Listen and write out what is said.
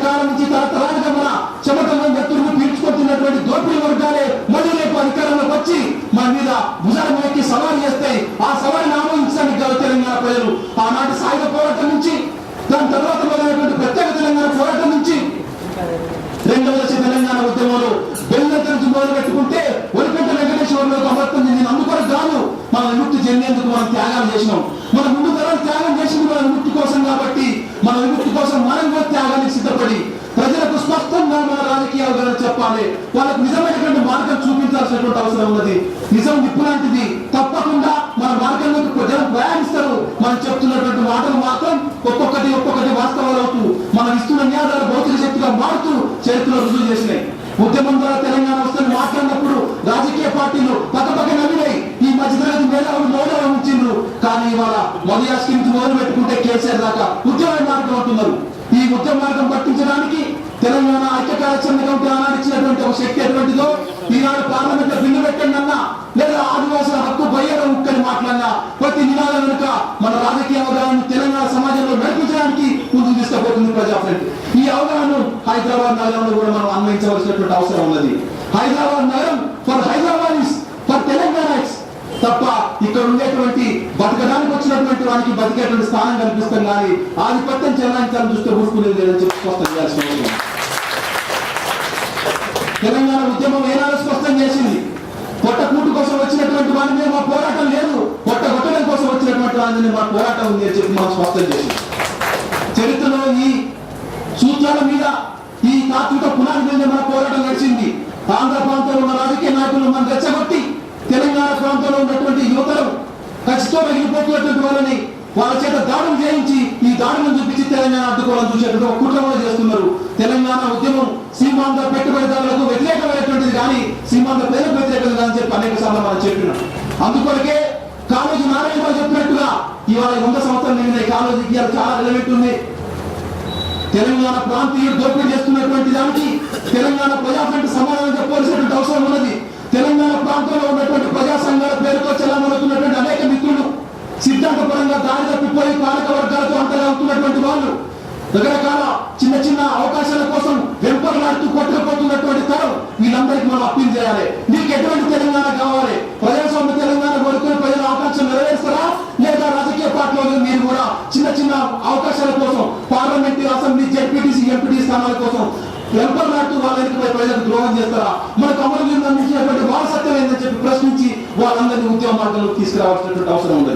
కాలం నుంచి తరతరాలుగా మన చెమటలను నెత్తురును పీల్చుకుంటున్నటువంటి దోపిడీ వర్గాలే మళ్ళీ రేపు అధికారంలోకి వచ్చి మన మీద భుజాల ఎక్కి సవాలు చేస్తాయి. ఆ సవాలుని ఆమోదించడానికి గల తెలంగాణ ప్రజలు ఆనాటి సాయుధ పోరాటం నుంచి, దాని తర్వాత మొదలైనటువంటి ప్రత్యేక తెలంగాణ పోరాటం నుంచి, రెండవ దశ తెలంగాణ ఉద్యమంలో బెల్లంత నుంచి మొదలు పెట్టుకుంటే ఒలిపెంట వెంకటేశ్వరంలో అమర్తం చెందిన అందుకొరకు కాదు, మన విముక్తి చెందేందుకు మనం త్యాగాలు చేసినాం. మన ముందు తరం త్యాగం చేసింది మన విముక్తి కోసం కాబట్టి మన విముక్తి కోసం మనం కూడా త్యాగానికి సిద్ధపడి ప్రజలకు స్పష్టంగా మన రాజకీయ అవగాహన చెప్పాలి. వాళ్ళకు నిజమైనటువంటి మార్గం చూపించాల్సినటువంటి అవసరం ఉన్నది. నిజం నిప్పు లాంటిది, తప్పకుండా మన మార్గంలోకి ప్రజలు ప్రయాణిస్తారు. మనం చెప్తున్నటువంటి మాటలు మాత్రం ఒక్కొక్కటి వాస్తవాలు అవుతూ మనం ఇస్తున్న న్యాయాలు భౌతిక శక్తిగా మారుతూ చరిత్రలో రుజువు చేసినాయి. ఉద్యమం ద్వారా తెలంగాణ వస్తుంది మాట్లాడినప్పుడు రాజకీయ పార్టీలు పక్కపక్క నవ్వినాయి. ఈ మధ్యతరగతి మేధావులు మౌనం ఉంచిండ్రు. కానీ ఇవాళ మొదయాస్కి నుంచి మొదలు పెట్టుకుంటే కేసీఆర్ దాకా ఉద్యమ మార్గం అంటున్నారు. ఈ ఉద్యమ మార్గం పట్టించడానికి తెలంగాణ ఐక్య కార్యాచరణ కమిటీ ఆనాడు ఇచ్చినటువంటి ఒక శక్తి ఎటువంటిదో, ఈనాడు పార్లమెంట్ లో బిల్లు పెట్టండి అన్నా, లేదా ఆదివాసుల హక్కు బయ్యడం ఉక్కని మాట్లాడినా ప్రతి నినాదం వెనుక మన రాజకీయ అవగాహన తెలంగాణ సమాజంలో నడిపించడానికి ముందుకు తీసుకుపోతుంది ప్రజాఫ్రంట్. ఈ అవగాహన హైదరాబాద్ నగరంలో కూడా మనం అన్వయించవలసినటువంటి అవసరం ఉన్నది. హైదరాబాద్ నగరం ఫర్ హైదరాబాద్ ఫర్ తెలంగాణ తప్ప ఇక్కడ ఉండేటువంటి బతకడానికి వచ్చినటువంటి వారికి బతికేటువంటి స్థానం కల్పిస్తాం కానీ ఆధిపత్యం చెల్లాయించాలని చూస్తే ఊరుకునేది లేదని చెప్పి స్పష్టం చేయాల్సిన అవసరం. తెలంగాణ ఉద్యమం ఏనాడు స్పష్టం చేసింది, పొట్ట కూటు కోసం వచ్చినటువంటి వారి మీద మా పోరాటం లేదు, పొట్ట కొట్టడం కోసం వచ్చినటువంటి వారి మీద మా పోరాటం ఉంది అని చెప్పి మాకు స్పష్టం చేసింది. చరిత్రలో ఈ సూత్రాల మీద, ఈ తాత్విక పునాది మీద మన పోరాటం నడిచింది. ఆంధ్ర ప్రాంతంలో ఉన్న రాజకీయ నాయకులు మనం రెచ్చగొట్టి తెలంగాణ ప్రాంతంలో ఉన్నటువంటి యువతలు ఖచ్చితంగా మిగిలిపోతున్నటువంటి వాళ్ళని వాళ్ళ చేత దాడులు చేయించి ఈ దాడులను చూపించి తెలంగాణ అడ్డుకోవాలని చూసేటువంటి ఒక కుట్ర కూడా చేస్తున్నారు. తెలంగాణ ఉద్యమం సీమాంధ్ర పెట్టుబడిదారులకు వ్యతిరేకమైనటువంటిది కానీ సీమాంధ్ర ప్రజలకు వ్యతిరేకత అని చెప్పి అనేక సార్లు మనం చెప్పినాం. అందుకొరకే కాళోజీ నారాయణ చెప్పినట్టుగా ఇవాళ 100 సంవత్సరాలు నిండిన కాళోజీకి చాలా రిలవెంట్ ఉంది. తెలంగాణ ప్రాంతీయులు దోపిడీ చేస్తున్నటువంటి దానికి తెలంగాణ ప్రజాఫ్రంట్ సమాధానం చెప్పవలసినటువంటి అవసరం ఉన్నది. తెలంగాణ ప్రాంతంలో ఉన్నటువంటి ప్రజా సంఘాల పేరుతో చెల్లమవుతున్నటువంటి అనేక మిత్రులు, సిద్ధాంతపరంగా దారి తప్పిపోయి పాలక వర్గాలతో అంతరావుతున్నటువంటి వాళ్ళు, రకరకాల చిన్న చిన్న అవకాశాల కోసం వెంపర్లాడుతూ కొట్టుకుపోతున్నటువంటి తరం, వీళ్ళందరికీ మనం అప్పీల్ చేయాలి. మీకు ఎటువంటి తెలంగాణ కావాలి? ప్రజాస్వామ్య తెలంగాణ కోరుకుని ప్రజల అవకాశం నెరవేరుస్తారా, లేదా రాజకీయ పార్టీలో మీరు కూడా చిన్న చిన్న అవకాశాల కోసం పార్లమెంట్, అసెంబ్లీ, జెడ్పీటీసీ, ఎంపీటీ స్థానాల కోసం వెంపర్లాడుతూ వాళ్ళకి ప్రజలకు ద్రోహం చేస్తారా? మనకు అమలు అందించినటువంటి వారసత్వం ఏందని చెప్పి ప్రశ్నించి వాళ్ళందరినీ ఉద్యమ మార్గంలో తీసుకురావాల్సినటువంటి అవసరం ఉంది.